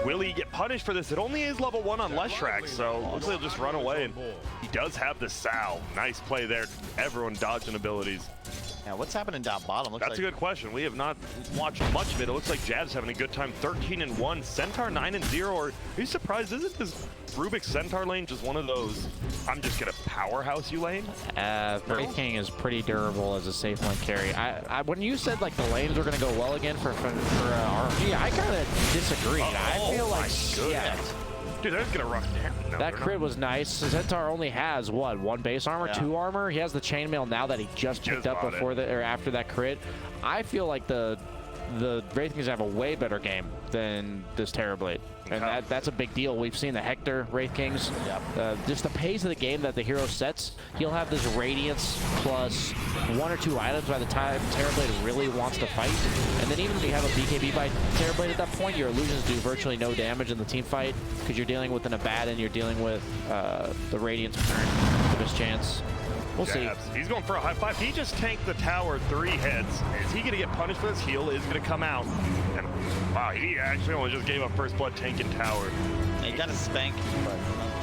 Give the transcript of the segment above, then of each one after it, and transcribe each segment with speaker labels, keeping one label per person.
Speaker 1: will he get punished for this? It only is level 1 on Leshrac, so looks like he'll just run away. And he does have the Sal. Nice play there. Everyone dodging abilities.
Speaker 2: Yeah, what's happening down bottom?
Speaker 1: That's a good question. We have not watched much of it. It looks like Jazz having a good time. 13-1. Centaur 9-0. Or are you surprised? Isn't this Rubik's Centaur lane just one of those, I'm just gonna powerhouse you lane?
Speaker 3: Wraith King is pretty durable as a safe lane carry. When you said like the lanes were gonna go well again for RNG, I kind of disagreed. I feel like
Speaker 1: Dude, they're gonna run. No,
Speaker 3: that crit was nice. Centaur only has what, 1 base armor, 2 armor. He has the chainmail now that he just picked up before or after that crit. I feel like the Wraith Kings have a way better game than this Terrorblade. And that's a big deal. We've seen the Hector Wraith Kings. Just the pace of the game that the hero sets, he'll have this Radiance plus 1 or 2 items by the time Terrorblade really wants to fight. And then even if you have a BKB by Terrorblade at that point, your illusions do virtually no damage in the team fight because you're dealing with an Abaddon, you're dealing with the Radiance turn of his chance. We'll see.
Speaker 1: He's going for a high five. He just tanked the tower 3 hits. Is he going to get punished for this? Heal is going to come out. And wow, he actually only just gave up first blood tanking tower.
Speaker 2: He got a spank, but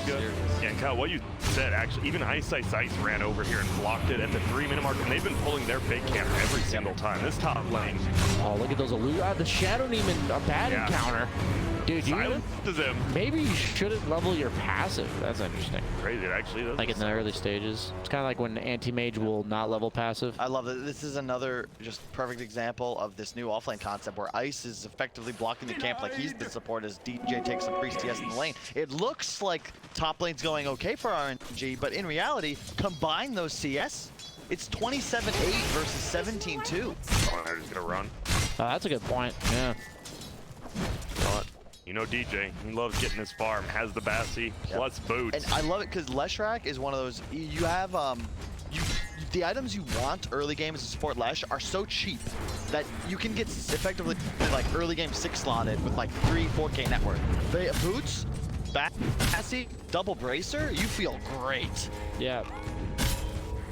Speaker 1: good. Yeah, and Kyle, what you said, actually, even Ice ran over here and blocked it at the 3-minute mark, and they've been pulling their big camp every single time. This top lane.
Speaker 3: Oh, look at those illusions. The Shadow Demon, a bad encounter. Dude, maybe you shouldn't level your passive. That's interesting.
Speaker 1: Crazy, it actually does.
Speaker 3: Like in the early stages. It's kind of like when anti-mage will not level passive.
Speaker 2: I love it. This is another just perfect example of this new offlane concept where Ice is effectively blocking the camp like he's the support as DJ takes some free CS in the lane. It looks like top lane's going okay for RNG, but in reality, combine those CS, it's 27-8 versus 17-2.
Speaker 1: Oh, they're just gonna run.
Speaker 3: That's a good point, yeah.
Speaker 1: You know DJ, he loves getting his farm, has the Bassi, plus boots.
Speaker 2: And I love it because Leshrac is one of those, you have, the items you want early game as a support Lesh are so cheap that you can get effectively like early game 6 slotted with like 3-4K net worth. The boots, Bassi, double bracer, you feel great.
Speaker 3: Yeah.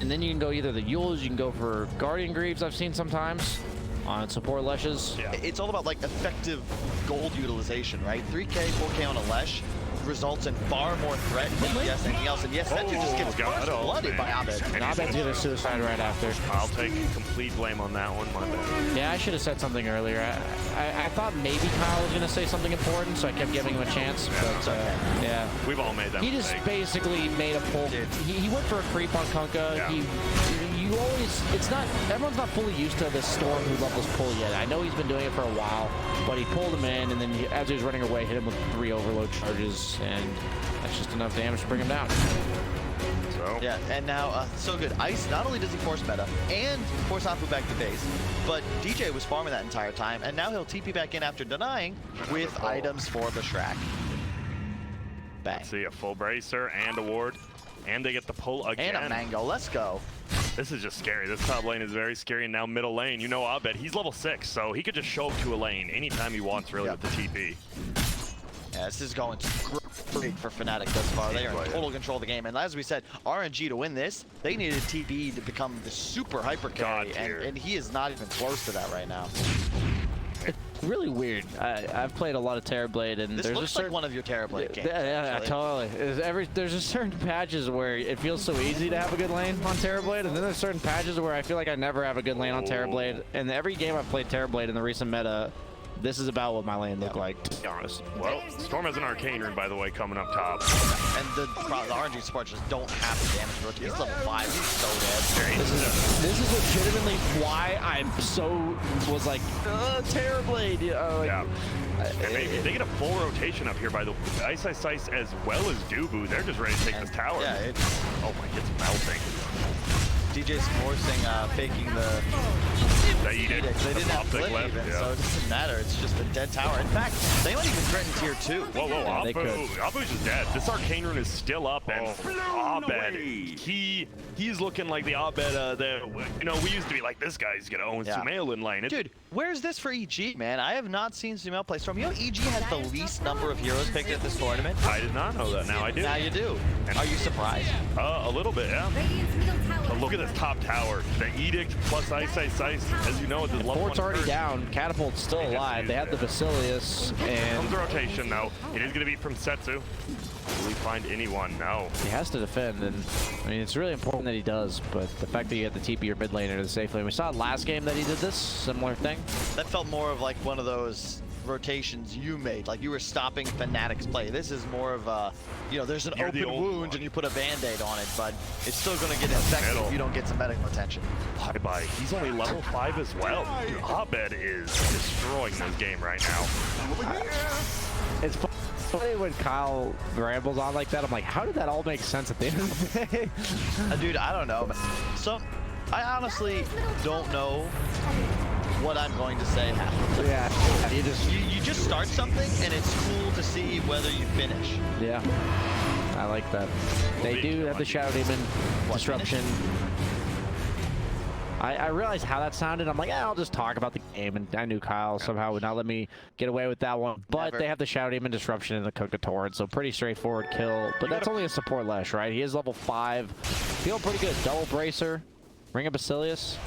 Speaker 3: And then you can go either the Yules, you can go for Guardian Greaves I've seen sometimes. On support Leshes.
Speaker 2: Yeah. It's all about like effective gold utilization, right? 3K, 4K on a Lesh results in far more threat than anything else. And yes, that dude just gets blooded by Abed.
Speaker 3: And Abed's gonna suicide right after.
Speaker 1: I'll take complete blame on that one, my bad.
Speaker 3: Yeah, I should have said something earlier. I thought maybe Kyle was gonna say something important, so I kept giving him a chance. But yeah,
Speaker 1: we've all made that
Speaker 3: mistake. Just basically made a pull. He went for a creep on Kunkka.
Speaker 1: Yeah.
Speaker 3: You always, everyone's not fully used to this Storm who levels pull yet. I know he's been doing it for a while, but he pulled him in, and then as he was running away, hit him with 3 overload charges, and that's just enough damage to bring him down.
Speaker 1: So.
Speaker 2: Yeah, and now, so good. Ice, not only does he force meta and force Afu back to base, but DJ was farming that entire time, and now he'll TP back in after denying with items for the Shrek. Bang.
Speaker 1: Let's see, a full bracer and a ward, and they get the pull again.
Speaker 2: And a mango, let's go.
Speaker 1: This is just scary. This top lane is very scary, and now middle lane, you know Abed, he's level 6, so he could just show up to a lane anytime he wants, really, with the TP.
Speaker 2: Yeah, this is going great for Fnatic thus far. They are in total control of the game, and as we said, RNG to win this, they needed TP to become the super hyper carry, and he is not even close to that right now.
Speaker 3: Really weird. I've played a lot of Terrorblade, and
Speaker 2: this
Speaker 3: there's
Speaker 2: looks like one of your Terrorblade games.
Speaker 3: Yeah, totally. There's just certain patches where it feels so easy to have a good lane on Terrorblade, and then there's certain patches where I feel like I never have a good lane on Terrorblade. And every game I've played Terrorblade in the recent meta, this is about what my lane looked like, to be honest.
Speaker 1: Well, Storm has an Arcane Rune, by the way, coming up top.
Speaker 2: And the RNG support just don't have the damage for it. He's level 5, he's so dead.
Speaker 3: This is legitimately why I'm was like, Terrorblade.
Speaker 1: And they get a full rotation up here, by the way. Ice as well as Dubu, they're just ready to take this tower.
Speaker 2: Yeah,
Speaker 1: oh my, it's melting.
Speaker 2: DJ's forcing, faking the edict. They didn't have flip even, so it doesn't matter. It's just a dead tower. In fact, they might even threaten tier 2.
Speaker 1: Whoa, Abu's just dead. This Arcane Rune is still up, and Abed, he's looking like the Abed that, you know, we used to be like, this guy's gonna own Sumail in lane.
Speaker 2: Dude, where's this for EG, man? I have not seen Sumail play Storm. You know, EG has the least number of heroes picked at this tournament.
Speaker 1: I did not know that. Now I do.
Speaker 2: Now you do. And are you surprised?
Speaker 1: A little bit, yeah. But look at this top tower. The Edict plus Ice. as you know, with this level
Speaker 3: Fort's
Speaker 1: 1
Speaker 3: already
Speaker 1: first.
Speaker 3: down. Catapult's still alive. They have the Basilius,
Speaker 1: Comes
Speaker 3: and
Speaker 1: the rotation, though. It is going to be from Setsu. Will he find anyone? No.
Speaker 3: he has to defend. And I mean, it's really important that he does. But the fact that you get the TP your mid lane into the safe lane, we saw last game that he did this similar thing.
Speaker 2: That felt more of like one of those rotations you made, like you were stopping Fnatic's play. This is more of a, you know, there's an open wound and you put a band-aid on it, but it's still going to get infected if you don't get some medical attention.
Speaker 1: Bye-bye. He's only level 5 as well. Dude, Abed is destroying this game right now.
Speaker 3: It's funny when Kyle rambles on like that. I'm like, how did that all make sense at the end of the day?
Speaker 2: Dude, I don't know. So, I honestly don't know what I'm going to say happens.
Speaker 3: Yeah,
Speaker 2: You just start something and it's cool to see whether you finish.
Speaker 3: yeah, I like that. They do have the Shadow Demon disruption. I realized how that sounded. I'm like, I'll just talk about the game, and I knew Kyle somehow would not let me get away with that one. But
Speaker 2: Never.
Speaker 3: they have the Shadow Demon disruption and the Coca-Torrent, so pretty straightforward kill. But that's only a support Lesh, right? He is level 5. Feeling pretty good. Double Bracer, Ring of Basilius.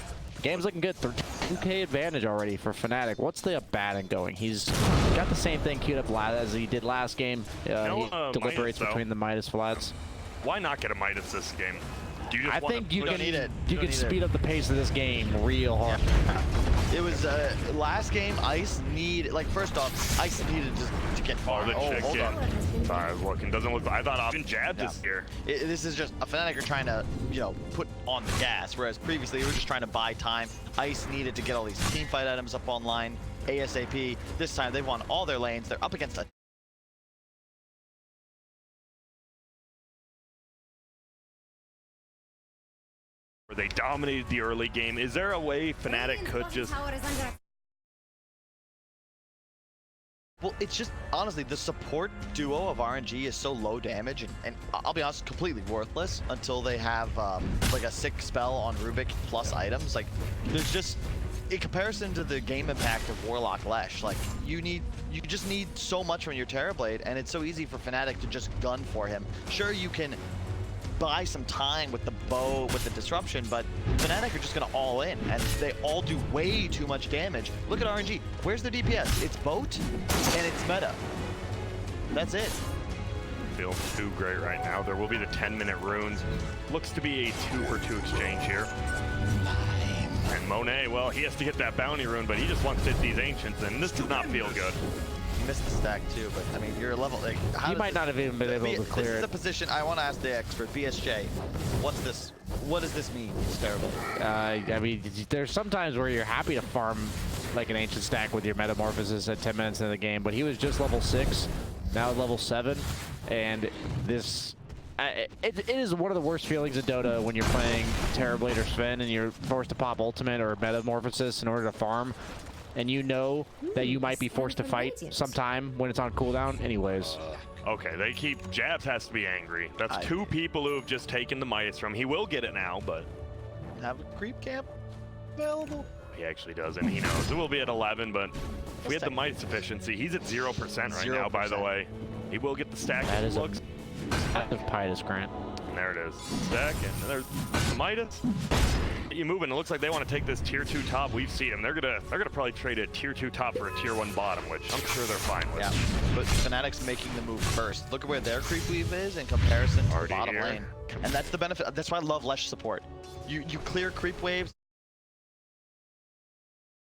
Speaker 3: Game's looking good. 2K advantage already for Fnatic. What's the Abaddon going? He's got the same thing queued up as he did last game. He deliberates
Speaker 1: Midas,
Speaker 3: between the Midas flats.
Speaker 1: Why not get a Midas this game? Do you just
Speaker 3: I
Speaker 1: want
Speaker 3: think
Speaker 1: to
Speaker 3: you
Speaker 1: push
Speaker 3: can
Speaker 2: need it.
Speaker 3: you
Speaker 2: Don't
Speaker 3: can
Speaker 2: need
Speaker 3: speed
Speaker 2: it.
Speaker 3: up the pace of this game real hard.
Speaker 2: It was last game. Ice need, like, first off, Ice needed to get far.
Speaker 1: the chicken.
Speaker 2: Hold on.
Speaker 1: Sorry, I was looking. Doesn't look. I thought Option jabbed this year.
Speaker 2: This is just a Fnatic are trying to, you know, put on the gas, whereas previously they were just trying to buy time. Ice needed to get all these team fight items up online ASAP. This time they've won all their lanes. They're up against a
Speaker 1: Where they dominated the early game. Is there a way Fnatic could just?
Speaker 2: Well, it's just, honestly, the support duo of RNG is so low damage, and I'll be honest, completely worthless until they have, like, a sick spell on Rubik plus items. Like, there's just, in comparison to the game impact of Warlock Lesh, like, you just need so much from your Terrorblade, and it's so easy for Fnatic to just gun for him. Sure, you can buy some time with the bow, with the disruption, but Fnatic are just gonna all in, and they all do way too much damage. Look at RNG. Where's their DPS? It's boat, and it's meta. That's it.
Speaker 1: Feel too great right now. There will be the 10-minute runes. Looks to be a 2-for-2 exchange here. And Monet, well, he has to get that bounty rune, but he just wants to hit these ancients, and this does not feel good.
Speaker 2: Missed the stack too, but I mean, you're a level, like, how
Speaker 3: He might not have even been able to clear
Speaker 2: This is
Speaker 3: it.
Speaker 2: the position I want to ask the expert, BSJ. What's this? What does this mean? It's terrible.
Speaker 3: I mean, there's sometimes where you're happy to farm like an ancient stack with your metamorphosis at 10 minutes into the game, but he was just level 6, now level 7, and this. It is one of the worst feelings in Dota when you're playing Terrorblade or Sven and you're forced to pop ultimate or metamorphosis in order to farm, and you know that you might be forced to fight sometime when it's on cooldown anyways.
Speaker 1: Okay, they keep... Jabs has to be angry. That's 2 people who have just taken the Midas from. He will get it now, but...
Speaker 2: Have a creep camp available?
Speaker 1: He actually doesn't. He knows. It will be at 11, but if we had the Midas efficiency, he's at 0% right now, by the way. He will get the stack.
Speaker 3: That is
Speaker 1: looks.
Speaker 3: Of Pitus Grant.
Speaker 1: And there it is. Stack, and there's the Midas. You moving? It looks like they want to take this tier 2 top. We've seen them. They're gonna probably trade a tier 2 top for a tier 1 bottom, which I'm sure they're fine with.
Speaker 2: Yeah, but Fnatic's making the move first. Look at where their creep weave is in comparison to the
Speaker 1: Already
Speaker 2: bottom
Speaker 1: here.
Speaker 2: lane. And that's the benefit. That's why I love Lesh support. You clear creep waves.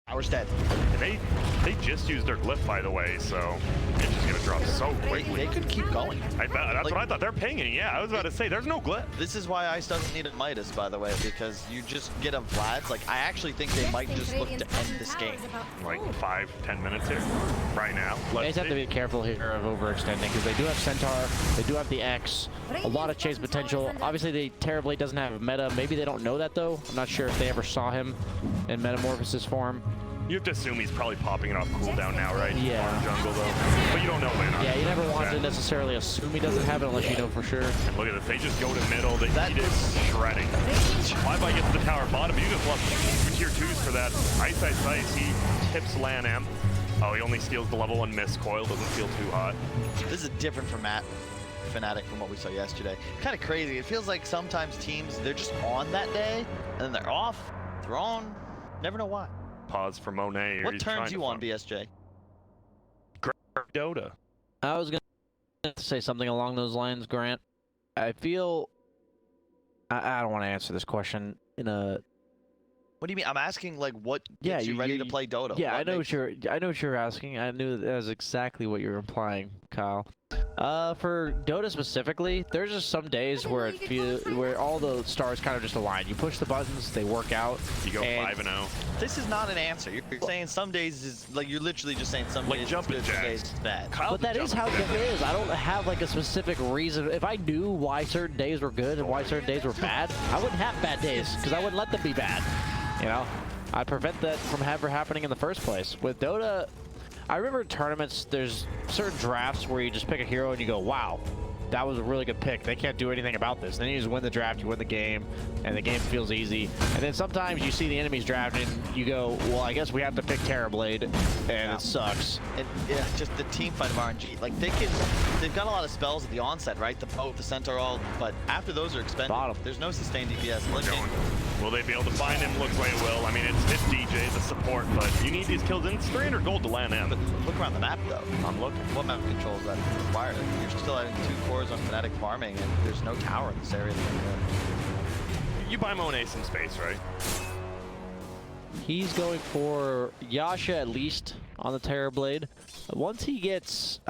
Speaker 2: Tower's dead.
Speaker 1: And they just used their glyph, by the way, so it's just gonna drop so quickly.
Speaker 2: They could keep going.
Speaker 1: That's what I thought. They're pinging. Yeah, I was about to say, there's no glyph.
Speaker 2: This is why Ice doesn't need a Midas, by the way, because you just get a Vlad's. Like, I actually think they might just look to end this game.
Speaker 1: Like 5-10 minutes here, right now.
Speaker 3: They just have to be careful here of overextending because they do have Centaur, they do have the X, a lot of chase potential. Obviously, the Terrorblade doesn't have a meta. Maybe they don't know that though. I'm not sure if they ever saw him in Metamorphosis form.
Speaker 1: You have to assume he's probably popping it off cooldown now, right?
Speaker 3: Yeah.
Speaker 1: Farm jungle though, but you don't know, man.
Speaker 3: Yeah, you never want to necessarily assume he doesn't have it unless you know for sure.
Speaker 1: Look at this. They just go to middle. They eat it shredding. Bye-bye gets the tower bottom. You just lost 2 tier 2s for that. Ice. He tips Lan M. Oh, he only steals the level 1 miss coil. Doesn't feel too hot.
Speaker 2: This is different from Fnatic from what we saw yesterday. Kind of crazy. It feels like sometimes teams, they're just on that day, and then they're off, they're on. Never know why.
Speaker 1: pause for Monet.
Speaker 2: What turns you on, BSJ?
Speaker 1: Dota.
Speaker 3: I was going to say something along those lines, Grant. I feel... I don't want to answer this question in a...
Speaker 2: What do you mean? I'm asking, like, what gets you ready to play Dota?
Speaker 3: Yeah, I know what you're asking. I knew that was exactly what you were implying, Kyle. For Dota specifically, there's just some days where where all the stars kind of just align. You push the buttons, they work out.
Speaker 1: You go 5-0.
Speaker 2: This is not an answer. You're saying some days is like you're literally just saying some days
Speaker 1: jumping
Speaker 2: is good, some days is bad.
Speaker 3: But that is how it is. I don't have like a specific reason. If I knew why certain days were good and why certain days were bad, I wouldn't have bad days because I wouldn't let them be bad. You know, I'd prevent that from ever happening in the first place. With Dota, I remember in tournaments, there's certain drafts where you just pick a hero and you go, wow, that was a really good pick. They can't do anything about this. Then you just win the draft, you win the game, and the game feels easy. And then sometimes you see the enemies drafting, you go, well, I guess we have to pick Terrorblade, and it sucks.
Speaker 2: And yeah, just the team fight of RNG. Like they've got a lot of spells at the onset, right? The boat, the centaur, all, but after those are expended, there's no sustained DPS.
Speaker 1: Will they be able to find him? Looks like it will. I mean, it's DJ, the support, but you need these kills, and it's 300 gold to land him.
Speaker 2: But look around the map, though.
Speaker 1: I'm looking.
Speaker 2: What map controls that required? You're still having 2 cores on Fnatic farming, and there's no tower in this area.
Speaker 1: You buy Monet some space, right?
Speaker 3: He's going for Yasha at least on the Terrorblade. Once he gets...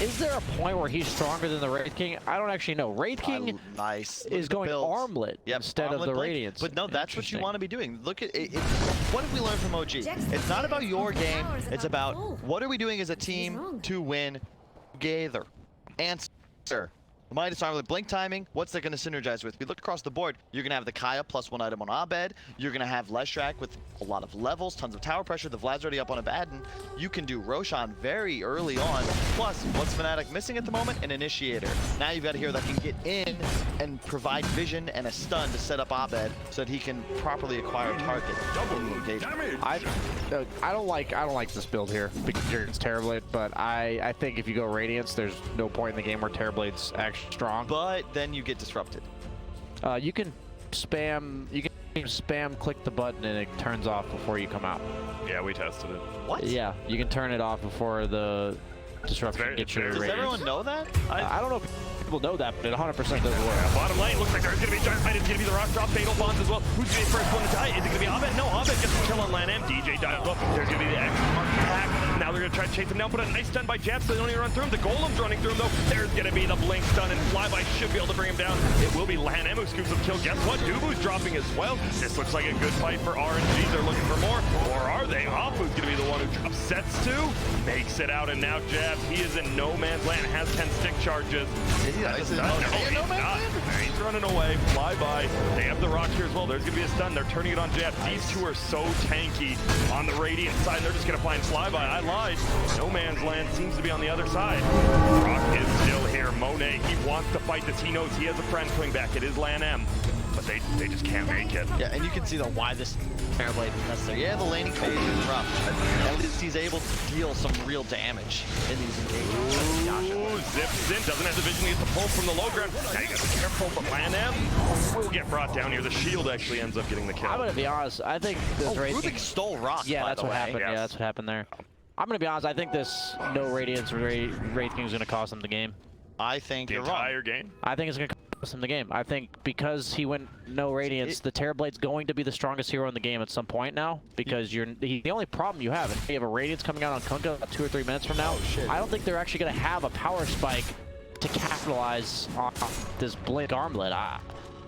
Speaker 3: is there a point where he's stronger than the Wraith King? I don't actually know. Wraith King is going armlet instead of the Radiance.
Speaker 2: But no, that's what you want to be doing. Look at it. What did we learn from OG? It's not about your game. It's about what are we doing as a team to win together. Answer. Midas Armlet, blink timing, what's that going to synergize with? We look across the board, you're going to have the Kaya plus 1 item on Abed, you're going to have Leshrac with a lot of levels, tons of tower pressure, the Vlad's already up on Abaddon, you can do Roshan very early on, plus what's Fnatic missing at the moment? An Initiator. Now you've got a hero that can get in and provide vision and a stun to set up Abed so that he can properly acquire a target in the engagement.
Speaker 3: I don't like this build here because it's Terrorblade, but I think if you go Radiance, there's no point in the game where Terrorblade's actually strong.
Speaker 2: But then you get disrupted.
Speaker 3: You can spam click the button and it turns off before you come out.
Speaker 1: Yeah, we tested it.
Speaker 2: What?
Speaker 3: Yeah, you can turn it off before the disruption gets your
Speaker 2: Does everyone know that?
Speaker 3: I don't know if people know that, but it 100% doesn't work.
Speaker 1: Yeah, bottom lane looks like there's going to be a giant fight. It's going to be the rock drop, fatal bonds as well. Who's going to be the first one to die? Is it going to be Abed? No, Abed gets the kill on land M. DJ dies well. There's going to be the X mark attack. Now they're going to try to chase him down, but a nice stun by Jab, so they don't even run through him. The Golem's running through him, though. There's going to be the blink stun, and Flyby should be able to bring him down. It will be Lan M who scoops up kill. Guess what? Dubu's dropping as well. This looks like a good fight for RNG. They're looking for more. Or are they? Afu's going to be the one who drops sets to. Makes it out, and now Jab, he is in no man's land. Has 10 stick charges.
Speaker 2: Is he?
Speaker 1: No, he's not. He's running away. Flyby. They have the rock here as well. There's going to be a stun. They're turning it on Jab. These two are so tanky on the Radiant side. They're just going to find Flyby. I lied. No man's land seems to be on the other side. Rock is still here. Monet, he wants to fight this. He knows he has a friend coming back. It is Lan M, but they just can't make it.
Speaker 2: Yeah, and you can see why this Terrorblade is necessary. Yeah, the laning phase is rough. At least he's able to deal some real damage in these engagements.
Speaker 1: Ooh, zips in, doesn't have the vision, he gets the pull from the low ground. Now you gotta be careful, but Lan M will get brought down here. The shield actually ends up getting the kill.
Speaker 3: I'm gonna be honest, I think this
Speaker 2: Rubik stole rock.
Speaker 3: Yeah, that's what happened.
Speaker 1: Yes.
Speaker 3: Yeah, that's what happened there. I'm gonna be honest, I think this no Radiance Wraith King is gonna cost him the game.
Speaker 2: I think
Speaker 1: the entire game?
Speaker 3: I think it's gonna cost him the game. I think because he went no Radiance, the Terrorblade's going to be the strongest hero in the game at some point now. Because the only problem you have is you have a Radiance coming out on Kunkka about 2 or 3 minutes from now. I don't think they're actually gonna have a power spike to capitalize on this blink armlet.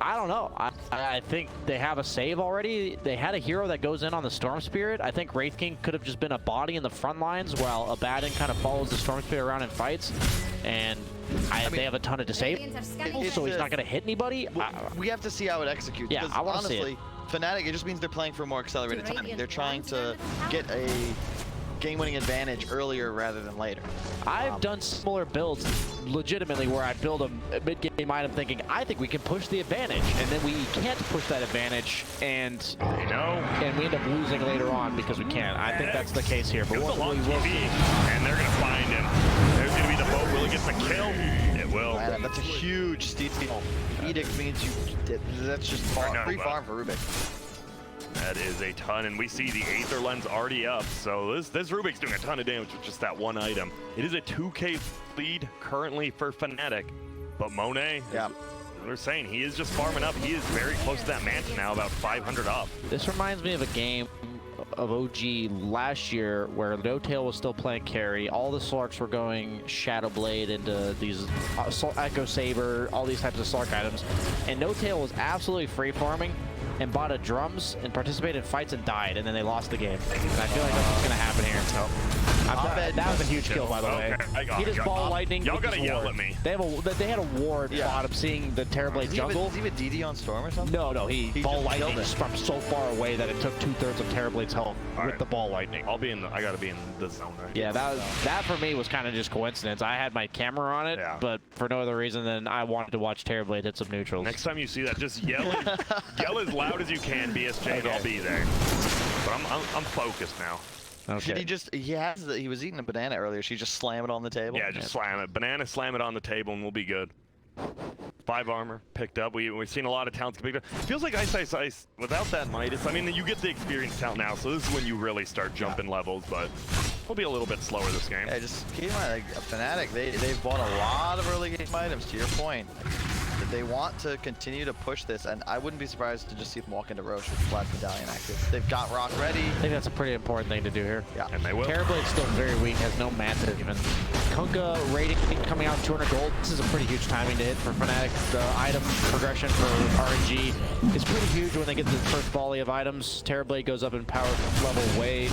Speaker 3: I don't know. I think they have a save already. They had a hero that goes in on the Storm Spirit. I think Wraith King could have just been a body in the front lines while Abaddon kind of follows the Storm Spirit around and fights. And they have a ton of disables, so he's not going to hit anybody.
Speaker 2: We have to see how it executes.
Speaker 3: Yeah, I want to see it.
Speaker 2: Fnatic, it just means they're playing for more accelerated timing. They're trying to get a game-winning advantage earlier rather than later.
Speaker 3: I've done similar builds legitimately where I build a mid-game item thinking, I think we can push the advantage, and then we can't push that advantage, and we end up losing later on because we can't. I think that's the case here. But what we will see.
Speaker 1: And they're going to find him. There's going to be the boat. Will he get the kill? It will.
Speaker 2: Man, that's a huge steal. Edict means that's just free farm for Rubik.
Speaker 1: That is a ton, and we see the Aether Lens already up, so this Rubik's doing a ton of damage with just that one item. It is a 2K lead currently for Fnatic, but Monet, they're saying he is just farming up. He is very close to that mansion now, about 500 up.
Speaker 3: This reminds me of a game of OG last year where No Tail was still playing carry. All the Slarks were going Shadow Blade into these Echo Saber, all these types of Slark items, and No Tail was absolutely free farming and bought a drums and participated in fights and died, and then they lost the game. And I feel like that's what's gonna happen here. So that was a huge kill, by the way. He just ball lightning.
Speaker 1: Y'all gotta yell at me.
Speaker 3: They had a ward bottom seeing the Terrorblade jungle.
Speaker 2: Is he with DD on Storm or something?
Speaker 3: No, he ball lightning just from so far away that it took 2/3 of Terrorblade's health with the ball lightning.
Speaker 1: I gotta be in the zone right.
Speaker 3: Yeah, that for me was kind of just coincidence. I had my camera on it, but for no other reason than I wanted to watch Terrorblade hit some neutrals.
Speaker 1: Next time you see that, just yell as loud as you can, BSJ, and I'll be there. But I'm focused now.
Speaker 2: Okay. He was eating a banana earlier. Should he just slam it on the table?
Speaker 1: Yeah, just slam it. Banana, slam it on the table, and we'll be good. 5 armor picked up. We've seen a lot of talents picked up. Feels like Ice without that Midas. I mean, you get the experience talent now, so this is when you really start jumping levels. But we'll be a little bit slower this game.
Speaker 2: Yeah, just keep in mind, like Fnatic, they've bought a lot of early game items. To your point, that they want to continue to push this, and I wouldn't be surprised to just see them walk into Roche with Flash Medallion active. They've got Rock ready.
Speaker 3: I think that's a pretty important thing to do here.
Speaker 2: Yeah,
Speaker 1: and they will.
Speaker 3: Terrorblade's still very weak, has no manta even. Kunkka rating coming out 200 gold. This is a pretty huge timing to hit for Fnatic. The item progression for RNG is pretty huge when they get the first volley of items. Terrorblade goes up in power level way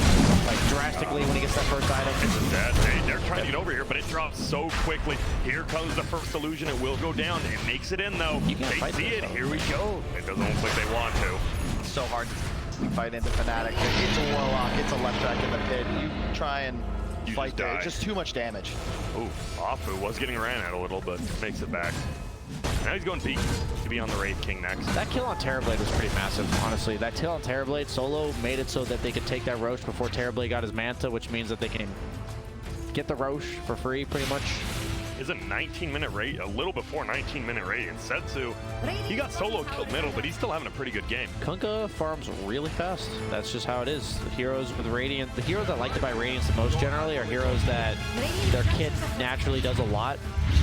Speaker 3: drastically when he gets that first item.
Speaker 1: They're trying to get over here, but it drops so quickly. Here comes the first illusion. It will go down. It makes it in though. They see it. Here we go. It doesn't look like they want to.
Speaker 2: It's so hard to fight into Fnatic. It's a Warlock. It's a left track in the pit. You try and fight there. It's just too much damage.
Speaker 1: Ooh, Afu was getting ran at a little, but makes it back. Now he's going peak to be on the Wraith King next.
Speaker 3: That kill on Terrorblade was pretty massive, honestly. That kill on Terrorblade solo made it so that they could take that Roche before Terrorblade got his Manta, which means that they can get the Roche for free, pretty much.
Speaker 1: Is a 19-minute rate, a little before 19-minute rate. And Setsu, he got solo killed middle, but he's still having a pretty good game.
Speaker 3: Kunkka farms really fast. That's just how it is. The heroes with Radiant, the heroes that like to buy Radiance the most generally are heroes that their kit naturally does a lot,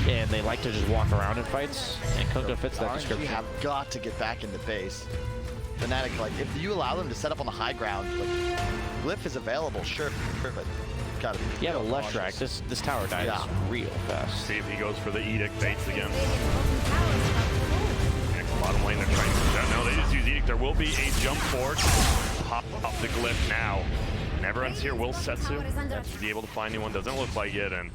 Speaker 3: and they like to just walk around in fights, and Kunkka fits that description.
Speaker 2: You have got to get back into base. Fnatic, like, if you allow them to set up on the high ground, like, Glyph is available, sure, but gotta be
Speaker 3: a left track. This tower dies real fast.
Speaker 1: See if he goes for the Edict baits again. Next bottom lane, they're trying to push out. No, they just use Edict. There will be a jump forward. Pop up the Glyph now. And everyone's here. Will Setsu be able to find anyone? Doesn't look like it. And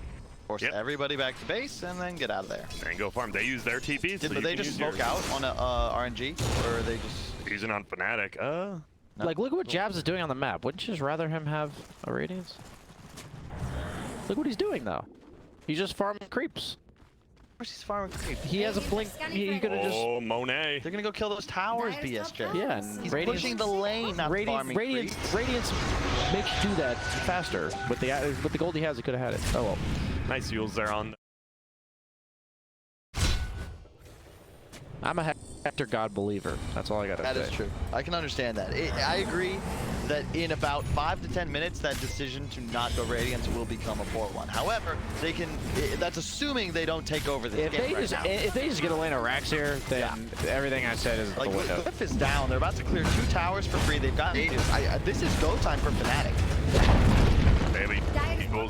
Speaker 2: force everybody back to base and then get out of there.
Speaker 1: And go farm. They use their TPs.
Speaker 2: Did they just smoke out on a RNG? Or are they just
Speaker 1: using on Fnatic? No.
Speaker 3: Like, look at what Jabs is doing on the map. Wouldn't you just rather him have a Radiance? Look what he's doing, though. He's just farming creeps.
Speaker 2: Of course he's farming creeps.
Speaker 3: He has a blink. He could have just...
Speaker 1: Oh, Monet.
Speaker 2: They're going to go kill those towers, BSJ.
Speaker 3: Yeah, and
Speaker 2: he's
Speaker 3: Radiance,
Speaker 2: pushing the lane, not farming
Speaker 3: Radiance makes you do that faster. With the gold he has, he could have had it. Oh, well.
Speaker 1: Nice Yules there on.
Speaker 3: I'm a Hector God believer. That's all I got to say.
Speaker 2: That is true. I can understand that. I agree that in about 5 to 10 minutes, that decision to not go Radiance will become a poor one. However, they can. That's assuming they don't take over this game right now.
Speaker 3: If they just get a lane of racks here, then everything I said is
Speaker 2: like
Speaker 3: the window.
Speaker 2: Glyph is down. They're about to clear 2 towers for free. They've got Aegis. This is go time for Fnatic.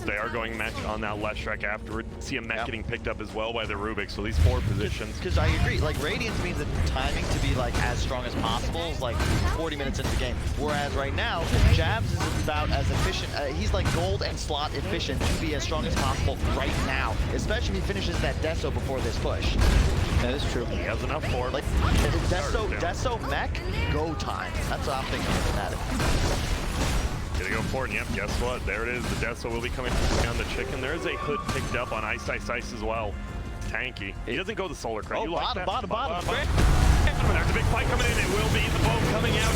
Speaker 1: They are going mech on that left track afterward. See a mech getting picked up as well by the Rubik, so these 4 positions.
Speaker 2: Because I agree, like Radiance means the timing to be like as strong as possible is like 40 minutes into the game. Whereas right now, Jabs is about as efficient. He's like gold and slot efficient to be as strong as possible right now, especially if he finishes that Deso before this push.
Speaker 3: That is true.
Speaker 1: He has enough for it.
Speaker 2: Like Deso mech, go time. That's what I'm thinking of Fnatic.
Speaker 1: Gonna go for it, and yep, guess what? There it is. The Deso will be coming down the chicken. There is a hood picked up on Ice as well. Tanky. He doesn't go the solar credit.
Speaker 2: Oh, bottom.
Speaker 1: There's a big fight coming in. It will be the bow coming out.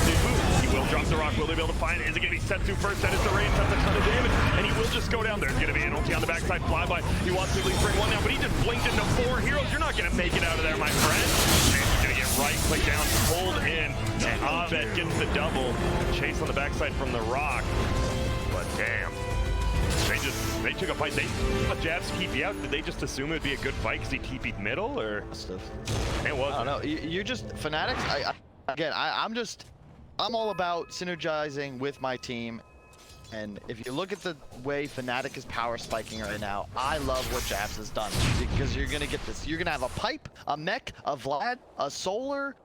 Speaker 1: He will drop the rock. Will they be able to find it? Is it going to be Setsu first? That is the range. That's a ton of damage. And he will just go down. There's going to be an ulti on the backside flyby. He wants to at least bring 1 down, but he just blinked into 4 heroes. You're not going to make it out of there, my friend. And he's going to get right click down, pulled in, and Abed gets the double. Chase on the backside from the rock. But damn. They took a fight. They let Jabs TP out. Did they just assume it would be a good fight because he TP'd middle, or? It was.
Speaker 2: I don't know. You're just Fanatics. I'm all about synergizing with my team. And if you look at the way Fnatic is power spiking right now, I love what Jabs has done. Because you're going to get this. You're going to have a pipe, a mech, a Vlad, a solar.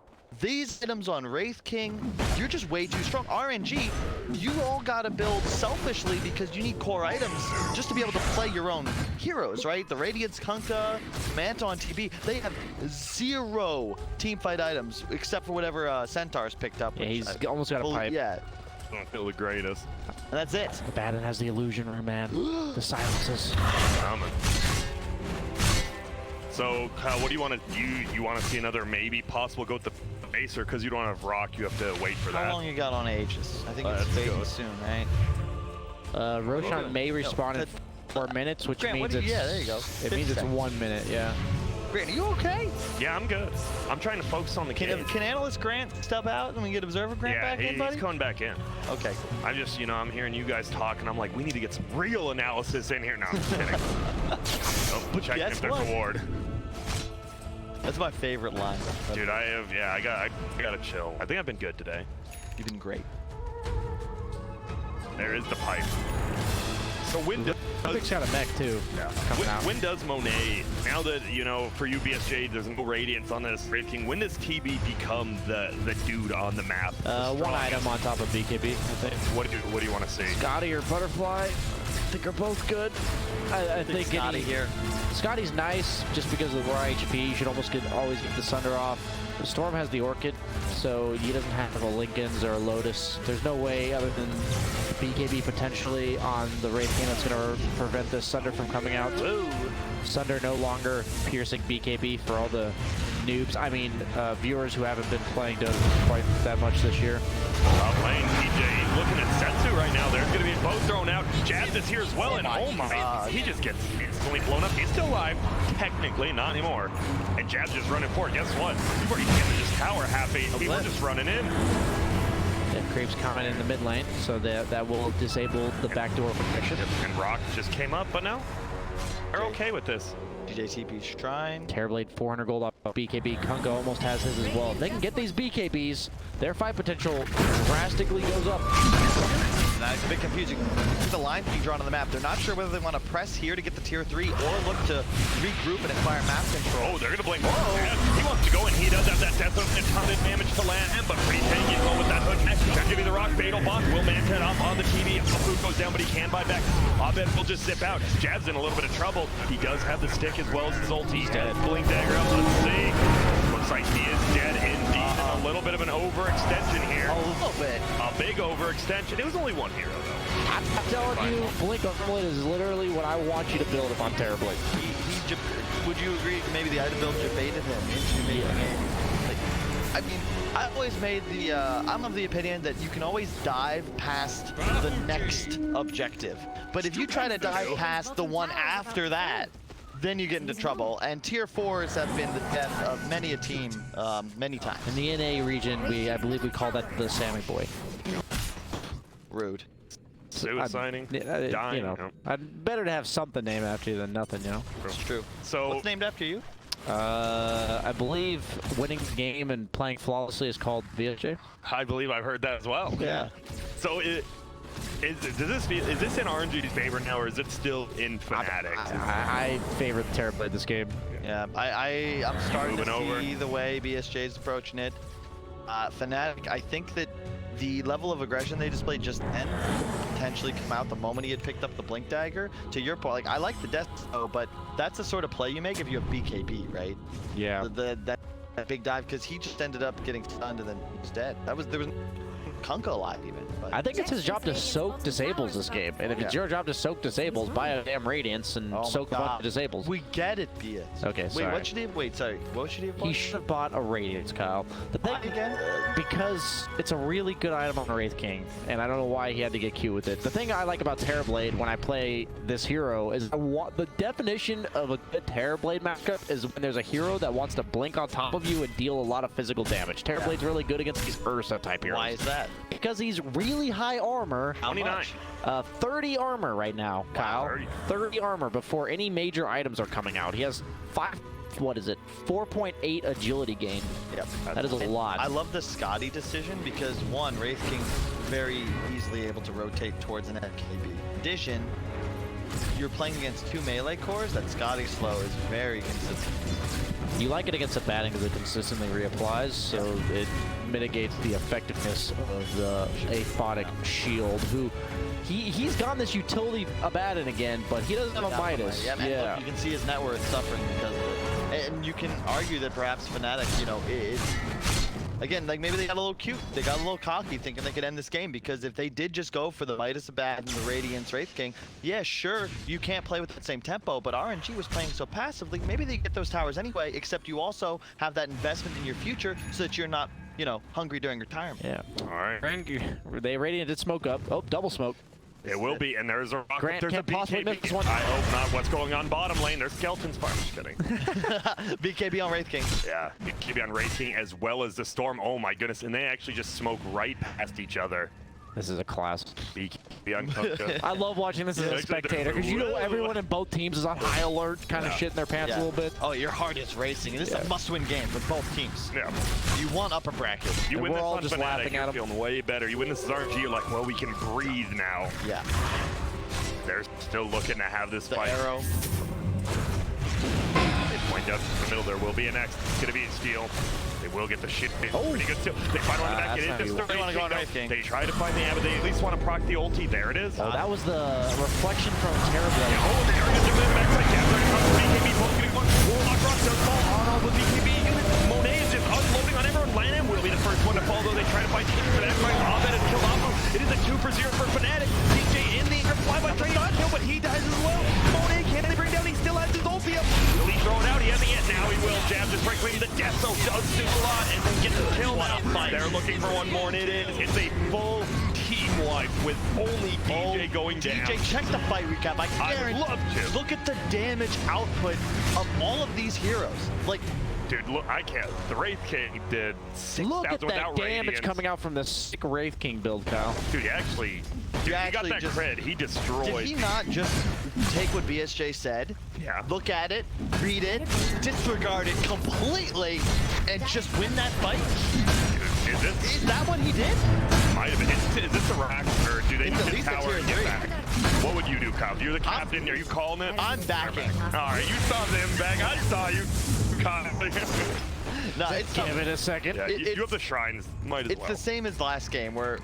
Speaker 2: These items on Wraith King, you're just way too strong. RNG, you all got to build selfishly because you need core items just to be able to play your own heroes, right? The Radiance, Kunkka, Manta on TB, they have 0 teamfight items except for whatever Centaur's picked up.
Speaker 3: Yeah, he's almost got a pipe.
Speaker 2: Yeah.
Speaker 1: I don't feel the greatest.
Speaker 2: And that's it.
Speaker 3: Abaddon has the illusion room, man. The silences.
Speaker 1: Coming. So, Kyle, what do you want to do? You want to see another maybe possible go with the baser because you don't have rock. You have to wait for that.
Speaker 2: How long you got on Aegis? I think it's fading soon, right?
Speaker 3: Roshan may respawn in 4 minutes, which
Speaker 2: Grant,
Speaker 3: means it's
Speaker 2: there you go.
Speaker 3: It means it's 1 minute. Yeah.
Speaker 2: Grant, are you okay?
Speaker 1: Yeah, I'm good. I'm trying to focus on the game.
Speaker 2: Can Analyst Grant step out and we get Observer Grant back in, buddy?
Speaker 1: He's coming back in.
Speaker 2: Okay.
Speaker 1: I'm just, I'm hearing you guys talk, and I'm like, we need to get some real analysis in here. No, I'm just kidding. Oh, check if there's a ward.
Speaker 2: That's my favorite line.
Speaker 1: Dude, I gotta chill. I think I've been good today.
Speaker 2: You've been great.
Speaker 1: There is the pipe. So Win does...
Speaker 3: Epic's got a mech too.
Speaker 1: Yeah. Win does Monet. Now that, for you BSJ, there's no Radiance on this Wraith King. When does TB become the dude on the map?
Speaker 3: One item on top of BKB, I think.
Speaker 1: What do you want to see?
Speaker 3: Scotty or Butterfly? I think are both good. I think
Speaker 2: Scotty here.
Speaker 3: Scotty's nice just because of the raw HP. You should always get the Sunder off. The Storm has the Orchid, so he doesn't have a Lincoln's or a Lotus. There's no way other than BKB potentially on the Wraith King that's going to prevent this Sunder from coming out.
Speaker 1: Whoa.
Speaker 3: Sunder no longer piercing BKB for all the noobs. I mean, viewers who haven't been playing Dota quite that much this year.
Speaker 1: Lane, TJ looking at Setsu right now. There's going to be a bow thrown out. Jazz is here as well, and oh my, he just gets instantly blown up. He's still alive, technically, not anymore. And Jazz just running forward. Guess what? We've already given this tower half HP. We're just running in.
Speaker 3: And Creep's coming in the mid lane, so that will disable the backdoor protection.
Speaker 1: And Rock just came up, but no, they're okay with this.
Speaker 2: TP Shrine.
Speaker 3: Terrorblade 400 gold off BKB. Kunkka almost has his as well. If they can get these BKBs, their fight potential drastically goes up.
Speaker 2: It's a bit confusing. Look at the line being drawn on the map. They're not sure whether they want to press here to get the tier 3 or look to regroup and acquire map control.
Speaker 1: Oh, they're going to blame He wants to go, and he does have that death hook and a ton of damage to land, but pretty tanky as well with that hook. Gonna give you the rock. Fatal bot. Will Manta up on the TV. Food goes down, but he can buy back. Abed will just zip out. Jab's in a little bit of trouble. He does have the stick as well as his ulti. He's dead. Blink dagger up. Let's see. Looks like he is dead indeed. A little bit of an overextension here.
Speaker 2: A little bit.
Speaker 1: A big overextension. It was only one hero, though.
Speaker 3: I'm telling you, Blink Overblade is literally what I want you to build if I'm Terrorblade.
Speaker 2: Would you agree maybe the item build debated him into making it? I mean, I always made the, I'm of the opinion that you can always dive past the next objective. But if you try to dive past the one after that, then you get into trouble. And tier 4s have been the death of many a team, many times.
Speaker 3: In the NA region, I believe we call that the Sammy Boy.
Speaker 2: Rude.
Speaker 1: Suiciding, dying.
Speaker 3: I'd better to have something named after you than nothing,
Speaker 2: It's true.
Speaker 1: So
Speaker 2: what's named after you?
Speaker 3: I believe winning the game and playing flawlessly is called VSJ.
Speaker 1: I believe I've heard that as well.
Speaker 2: Yeah.
Speaker 1: So is this in RNG's favor now, or is it still in Fnatic?
Speaker 3: I favorite Terrorblade this game.
Speaker 2: Yeah, I'm starting to see the way BSJ's approaching it. Fnatic, I think that the level of aggression they displayed just then potentially come out the moment he had picked up the Blink Dagger. To your point, like, I like the death though, but that's the sort of play you make if you have BKB, right?
Speaker 3: Yeah.
Speaker 2: That big dive, because he just ended up getting stunned and then he was dead. There was Kunkka alive even. But
Speaker 3: I think it's his job to soak disables this game. And if it's your job to soak disables, buy a damn Radiance and soak a bunch of disables.
Speaker 2: We get it, Bias.
Speaker 3: Okay, sorry.
Speaker 2: Wait, what should he have? Wait, sorry. What should he have bought?
Speaker 3: He should have bought a Radiance, Kyle. The thing,
Speaker 2: again?
Speaker 3: because it's a really good item on the Wraith King, and I don't know why he had to get cute with it. The thing I like about Terrorblade when I play this hero is the definition of a good Terrorblade matchup is when there's a hero that wants to blink on top of you and deal a lot of physical damage. Terrorblade's really good against these Ursa type heroes.
Speaker 2: Why is that?
Speaker 3: Because he's really high armor.
Speaker 2: How
Speaker 1: 29.
Speaker 2: much?
Speaker 3: 30 armor right now, Kyle. 30 armor before any major items are coming out. He has 4.8 agility gain.
Speaker 2: Yep.
Speaker 3: That is a lot.
Speaker 2: I love the Scotty decision because one, Wraith King's very easily able to rotate towards an FKB. In addition, you're playing against 2 melee cores that Scotty slow is very consistent.
Speaker 3: You like it against Abaddon because it consistently reapplies, so it mitigates the effectiveness of the aphotic shield, who he's gotten this utility Abaddon again, but he doesn't have a Midas.
Speaker 2: Yeah. You can see his net worth suffering because of it. And you can argue that perhaps Fnatic, you know, it's again, like maybe they got a little cute. They got a little cocky thinking they could end this game because if they did just go for the Midas Abaddon and the Radiance Wraith King, yeah, sure, you can't play with that same tempo, but RNG was playing so passively, maybe they get those towers anyway, except you also have that investment in your future so that you're not, you know, hungry during retirement.
Speaker 3: Yeah.
Speaker 1: All right.
Speaker 3: They Radiant did smoke up. Oh, double smoke.
Speaker 1: It will be, and there's a rock.
Speaker 3: Grant
Speaker 1: There's a
Speaker 3: can't possibly miss
Speaker 1: BKB.
Speaker 3: one.
Speaker 1: I hope not. What's going on bottom lane? There's skeletons. I'm just kidding.
Speaker 2: BKB on Wraith King.
Speaker 1: Yeah, BKB on Wraith King as well as the Storm. Oh my goodness, and they actually just smoke right past each other.
Speaker 3: This is a class.
Speaker 1: BKB on Kunkka.
Speaker 3: I love watching this as a spectator because you know everyone in both teams is on high alert, kind of shit in their pants a little bit.
Speaker 2: Oh, your heart is racing. This is a must-win game for both teams.
Speaker 1: Yeah.
Speaker 2: You want upper bracket.
Speaker 1: You
Speaker 3: And
Speaker 1: win
Speaker 3: we're
Speaker 1: this
Speaker 3: all
Speaker 1: on
Speaker 3: just
Speaker 1: Fnatic,
Speaker 3: laughing
Speaker 1: you're
Speaker 3: at 'em.
Speaker 1: feeling way better. You win this as RNG, you're like, well, we can breathe now.
Speaker 2: Yeah.
Speaker 1: They're still looking to have this
Speaker 2: The
Speaker 1: fight.
Speaker 2: arrow.
Speaker 1: They point out in the middle. There will be an X. It's going to be a steal. They will get the shit. Pretty good steal. They find one in the back. It is the
Speaker 2: They wanna go on Wraith King.
Speaker 1: They try to find the but they at least want to proc the ulti. There it is.
Speaker 3: Oh, that was the reflection from Terrorblade.
Speaker 1: Oh, they are going to the backside. Gathering comes BKB. Both getting one. Warlock Rock does fall on all the BKB units. Monet is just unloading on everyone. Lanham will be the first one to fall, though. They try to find team for that fight. Abed has killed Alpha. It is a 2-for-0 for Fnatic. DJ in the air. Fly by train on kill, but he dies as well. Monet can they bring down? He still has his ulti up. Will he throw it out? He hasn't yet. Now he will. Jab just break away. The death so does do a lot and then get the kill now. They're looking for one more, and it is. It's a full team wipe with only DJ going down.
Speaker 2: DJ, check the fight recap. I
Speaker 1: I'd love to.
Speaker 2: Look at the damage output of all of these heroes. Like,
Speaker 1: dude, look, I can't. The Wraith King did 6,000
Speaker 3: Look at that
Speaker 1: without
Speaker 3: damage
Speaker 1: Radiance.
Speaker 3: coming out from the sick Wraith King build, Kyle.
Speaker 1: Dude, he got that cred. He destroyed.
Speaker 2: did he not just take what BSJ said, look at it, read it, disregard it completely, and just win that fight?
Speaker 1: Dude,
Speaker 2: Is that what he did?
Speaker 1: might have been. Is this a rack, or do they
Speaker 2: It's
Speaker 1: need
Speaker 2: at
Speaker 1: to
Speaker 2: least a
Speaker 1: tower
Speaker 2: tier
Speaker 1: and get
Speaker 2: 3.
Speaker 1: back? What would you do, Kyle? You're the captain. Are you calling it?
Speaker 2: I'm backing.
Speaker 1: All right, you saw them back. I saw you.
Speaker 2: No, it's
Speaker 3: Give it a second.
Speaker 1: Yeah, you have the shrines. Might as
Speaker 2: It's
Speaker 1: well.
Speaker 2: the same as last game where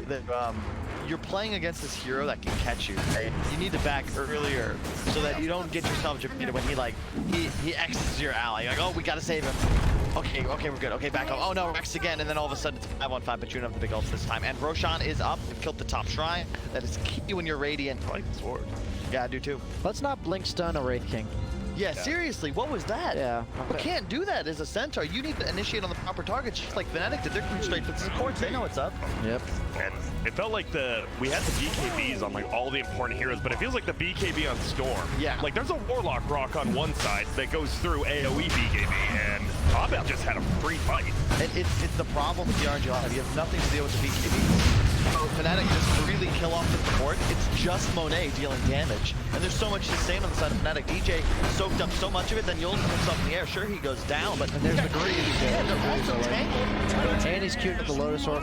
Speaker 2: you're playing against this hero that can catch you. Right? You need to back earlier so that you don't get yourself defeated when he X's your ally. You're like, oh, we gotta save him. Okay, we're good. Okay, back up. Oh no, Rex again, and then all of a sudden it's 5-on-5, but you don't have the big ults this time. And Roshan is up. You've killed the top shrine. That is key when you're Radiant.
Speaker 1: I like the sword.
Speaker 2: Yeah, I do too.
Speaker 3: Let's not blink stun a Wraith King.
Speaker 2: Yeah, seriously, what was that?
Speaker 3: Yeah.
Speaker 2: You can't do that as a centaur. You need to initiate on the proper targets, just like Fnatic did. They're coming straight for the supports. They know what's up.
Speaker 3: Yep.
Speaker 1: And it felt like we had the BKBs on like all the important heroes, but it feels like the BKB on Storm.
Speaker 2: Yeah.
Speaker 1: Like there's a Warlock Rock on one side that goes through AoE BKB, and Abed just had a free fight.
Speaker 2: It's the problem with the RNG lineup. You have nothing to deal with the BKB. So Fnatic just really kill off the support. It's just Monet dealing damage. And there's so much to say on the side of Fnatic. DJ soaked up so much of it, then Yulz himself in the air. Sure, he goes down, but
Speaker 3: there's the greed.
Speaker 2: Yeah, they're also tangled.
Speaker 3: And he's cute with the Lotus Orb,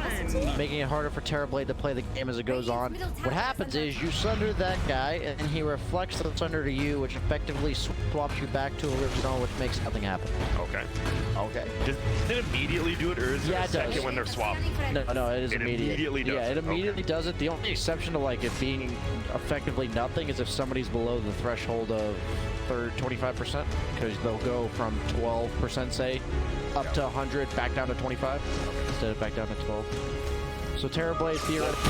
Speaker 3: making it harder for Terrorblade to play the game as it goes on. What happens is you sunder that guy, and he reflects the sunder to you, which effectively swaps you back to original, which makes nothing happen.
Speaker 1: Okay.
Speaker 2: Okay.
Speaker 1: Does it immediately do it, or is there a second when they're swapped?
Speaker 3: No, it is
Speaker 1: It
Speaker 3: immediate.
Speaker 1: immediately does
Speaker 3: Yeah,
Speaker 1: it.
Speaker 3: it immediately does it. The only exception to like it being effectively nothing is if somebody's below the threshold of 25%, because they'll go from 12%, say, up to 100, back down to 25, instead of back down to 12. So Terrorblade theoretically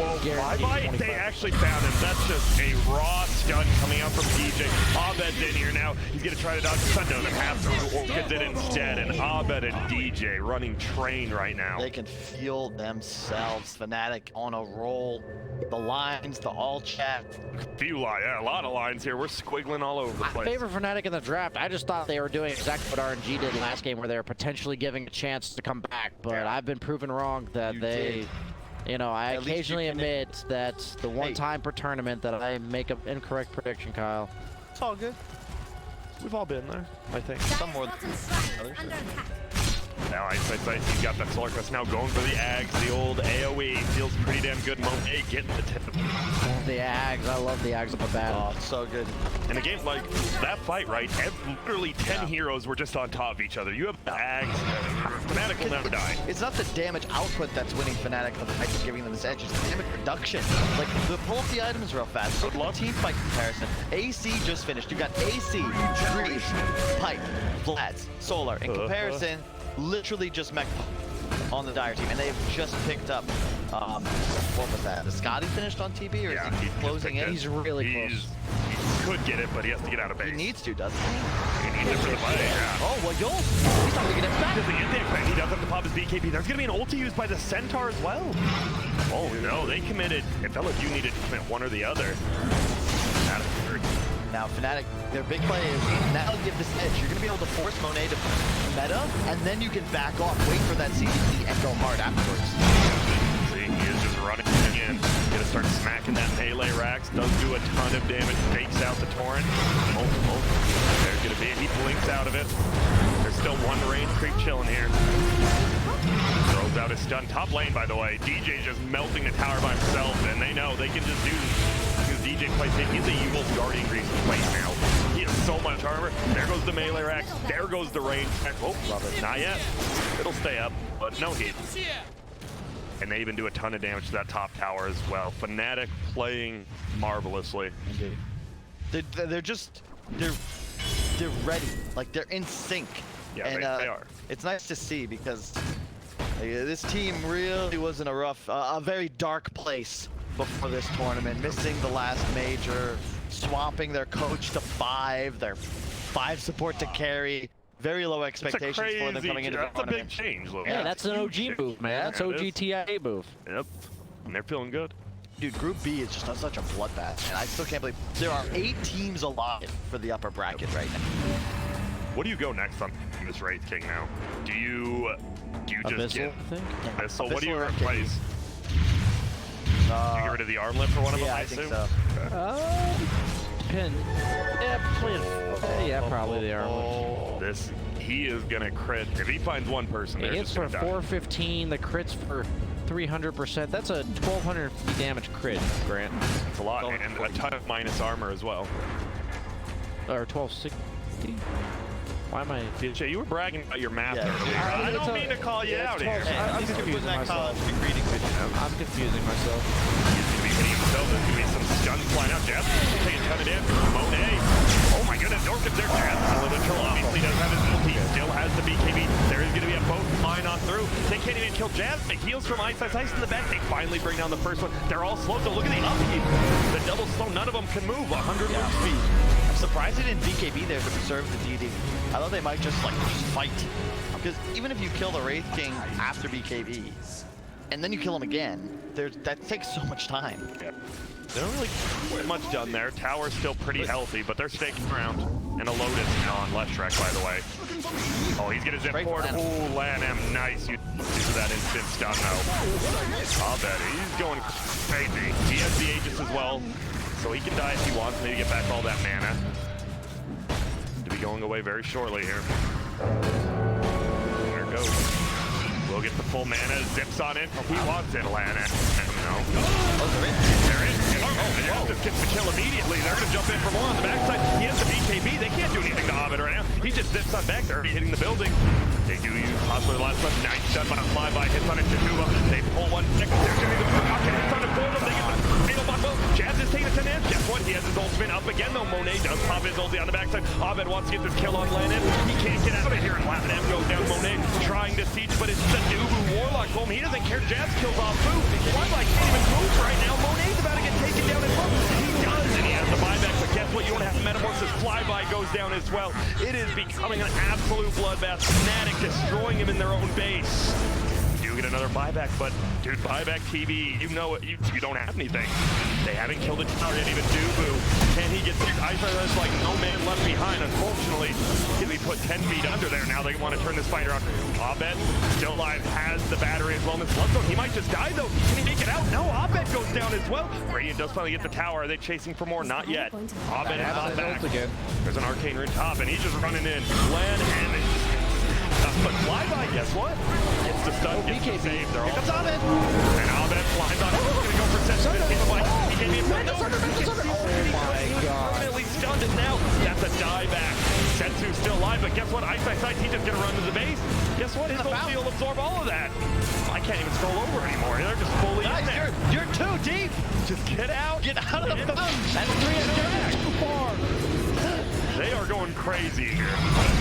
Speaker 1: Whoa,
Speaker 3: guaranteed
Speaker 1: Bye-bye. They
Speaker 3: 25.
Speaker 1: actually found him. That's just a raw stun coming out from DJ. Abed's in here now. He's going to try to dodge the stun. Doesn't have to. Orchid's in instead. And Abed and DJ running train right now.
Speaker 2: They can feel themselves. Fnatic on a roll. The lines, the all chat.
Speaker 1: Yeah, a lot of lines here. We're squiggling all over the
Speaker 3: I
Speaker 1: place.
Speaker 3: favor Fnatic in the draft. I just thought they were doing exactly what RNG did last game, where they were potentially giving a chance to come back. But
Speaker 1: Yeah.
Speaker 3: I've been proven wrong that
Speaker 2: You
Speaker 3: they,
Speaker 2: did.
Speaker 3: you know, I
Speaker 2: At least you
Speaker 3: occasionally
Speaker 2: can-
Speaker 3: admit that the one time per tournament that I make an incorrect prediction, Kyle.
Speaker 2: It's all good.
Speaker 1: We've all been there, I think.
Speaker 2: Some more than others.
Speaker 1: Now Ice. He's got that Solar Crest now going for the Ags. The old AoE feels pretty damn good. Monet getting the tip.
Speaker 3: The Ags, I love the Ags up a battle.
Speaker 2: Oh, it's so good.
Speaker 1: In a game like that fight, right? Literally 10 heroes were just on top of each other. You have the Ags. Fnatic will never die.
Speaker 2: It's not the damage output that's winning Fnatic the fight and giving them this edge. It's the damage reduction. Like, pull up the items real fast. Look at the team fight comparison. AC just finished. You got AC, Trees, Pipe, Vlads, Solar. In comparison, literally just mech on the Dire team. And they've just picked up, what was that? Is Scotty finished on TB or
Speaker 1: Yeah,
Speaker 2: is he
Speaker 1: he
Speaker 2: closing in?
Speaker 3: He's really close.
Speaker 1: He could get it, but he has to get out of base.
Speaker 2: He needs to, doesn't he?
Speaker 1: He needs it for the play, yeah.
Speaker 2: Oh, well, he's not making it back.
Speaker 1: Does he get the effect? He does have to pop his BKB. There's going to be an ulti used by the Centaur as well. Oh, no, they committed. It felt like you needed to commit one or the other. That hurt.
Speaker 2: Now, Fnatic, their big play is now you get this edge. You're going to be able to force Monet to meta, and then you can back off, wait for that CDP, and go hard afterwards.
Speaker 1: See, he is just running in. Gonna start smacking that melee racks. Does do a ton of damage. Fakes out the torrent. Oh, there's gonna be. He blinks out of it. There's still one range creep chilling here. Throws out his stun. Top lane, by the way. DJ's just melting the tower by himself, and they know they can just do this. Because DJ plays it. He's a evil Guardian Grease plate now. He has so much armor. There goes the melee racks. There goes the range. Oh, love it. Not yet. It'll stay up, but no heat. And they even do a ton of damage to that top tower as well. Fnatic playing marvelously.
Speaker 2: They're ready. Like, they're in sync.
Speaker 1: Yeah,
Speaker 2: and,
Speaker 1: they are.
Speaker 2: It's nice to see because this team really was in a very dark place before this tournament. Missing the last major, swapping their coach to 5, their 5 support to carry. Very low expectations for them coming into the
Speaker 1: That's a
Speaker 2: tournament.
Speaker 1: big change, Lou.
Speaker 3: Yeah, that's an OG move, man. That's
Speaker 1: Yeah, it
Speaker 3: OG
Speaker 1: is.
Speaker 3: TIA move.
Speaker 1: Yep. And they're feeling good.
Speaker 2: Dude, Group B is just such a bloodbath, and I still can't believe there are 8 teams alive for the upper bracket right now.
Speaker 1: What do you go next on this Wraith King now? Do you just
Speaker 3: Abyssal,
Speaker 1: get
Speaker 3: I think.
Speaker 1: Abyssal? What do you
Speaker 2: Abyssal or
Speaker 1: replace? Do you get rid of the armlet for one of them,
Speaker 2: Yeah,
Speaker 1: I
Speaker 2: I think
Speaker 1: assume?
Speaker 2: so.
Speaker 3: Pin. Yeah, probably the armor.
Speaker 1: He is gonna crit. If he finds one person,
Speaker 3: It
Speaker 1: they're
Speaker 3: hits
Speaker 1: just
Speaker 3: for
Speaker 1: gonna die.
Speaker 3: 415, the crits for 300%. That's a 1250 damage crit, Grant.
Speaker 1: It's a lot, and a ton of minus armor as well.
Speaker 3: Or 1260. Why am I...
Speaker 1: DJ, you were bragging about your math
Speaker 2: Yeah.
Speaker 1: earlier. I
Speaker 3: It's
Speaker 1: don't
Speaker 3: a-
Speaker 1: mean to call you
Speaker 3: yeah,
Speaker 1: out
Speaker 3: it's
Speaker 1: here.
Speaker 3: 12. I'm confusing myself.
Speaker 2: reading video.
Speaker 3: I'm confusing myself.
Speaker 1: He's gonna be hitting himself. There's gonna be some stuns flying out. Jazz taking a ton of damage. Monet. Oh my goodness, Orchid's there. Jazz still in the troll. Obviously doesn't have his ulti. Still has the BKB. There is gonna be a boat flying on through. They can't even kill Jazz. It heals from Ice in the back. They finally bring down the first one. They're all slow. So look at the upkeep. The double slow. None of them can move. 100 move speed.
Speaker 2: I'm surprised they didn't BKB there to preserve the DD. I thought they might just fight. Because even if you kill the Wraith King after BKB, and then you kill him again, that takes so much time.
Speaker 1: Yeah. They don't really get much done there. Tower's still pretty healthy, but they're staking around. And a Lotus now on left track, by the way. Oh, he's gonna zip
Speaker 2: Great
Speaker 1: forward.
Speaker 2: for Lanham.
Speaker 1: Ooh, Lanham, nice. You do that instant stun, though. I'll bet he's going crazy. He has the Aegis as well, so he can die if he wants. Maybe get back all that mana. To be going away very shortly here. There it goes. We'll get the full mana. Zips on it. He wants it, Lana. No.
Speaker 2: Oh, they're in.
Speaker 1: They're in. Just gets the kill immediately. They're going to jump in for more on the backside. He has the BKB. They can't do anything to Ovid right now. He just zips on back there, hitting the building. They do use possibly the last one. Nice done by a flyby, hits on it to Tuba. They pull one second. They're shooting the blue. Okay, hits on it for them. They get the fatal bot. Jazz is taking a 10 Guess what? He has his ult spin up again, though. Monet does pop his ulti on the backside. Abed wants to get this kill on Landon. He can't get out of here. And Latin goes down. Monet trying to siege, but it's the Dubu Warlock home. He doesn't care. Jazz kills off Boo. Flyby can't even move right now. Monet's about to get taken down as well. He does, and he has the buyback. But guess what? You don't have Metamorphosis. Flyby goes down as well. It is becoming an absolute bloodbath. Fnatic destroying him in their own base. You get another buyback, but dude, buyback TV, you know it, you don't have anything. They haven't killed a target, even Dubu. Can he get through? That's like no man left behind, unfortunately. He'll be put 10 feet under there. Now they want to turn this fight around. Abed, still alive, has the battery as well. He might just die though. Can he make it out? No, Abed goes down as well. Radiant does finally get the tower. Are they chasing for more? Not yet. Abed is not back. Again. There's an arcane ring top, and he's just running in. Land and but Flyby, guess what? It's the stun, gets the save. They're all Abed. And Abed flies on. He's gonna go for Sentinel. He gave me a no. Oh my god. Permanently stunned, and now that's a dieback. Sensu's still alive, but guess what? Ice he's just gonna run to the base. Guess what? His ulti will absorb all of that. I can't even scroll over anymore. They're just fully in there.
Speaker 2: You're too deep.
Speaker 1: Just get out.
Speaker 2: Get out of the boat.
Speaker 3: That's 3 too far.
Speaker 1: They are going crazy here.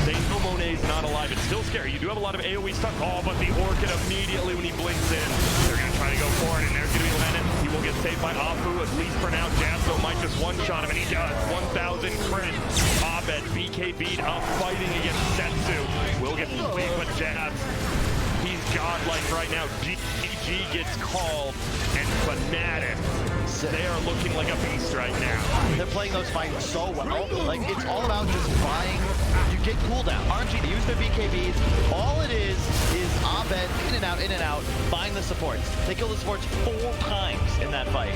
Speaker 1: They know Monet's not alive. It's still scary. You do have a lot of AoE stuff. Oh, but the Orchid immediately when he blinks in, they're going to try to go for it, and there's going to be Lennon. He will get saved by Apu, at least for now. Jazzo might just one-shot him, and he does. 1,000 crit. Abed, BKB'd up, fighting against Setsu. Will get sweet, but Jazz, he's godlike right now. GG gets called, and Fnatic, they are looking like a beast right now.
Speaker 2: They're playing those fights so well. Like, it's all about just buying. You get cooldown. RNG, they use their BKBs. All it is Abed in and out, buying the supports. They kill the supports 4 times in that fight.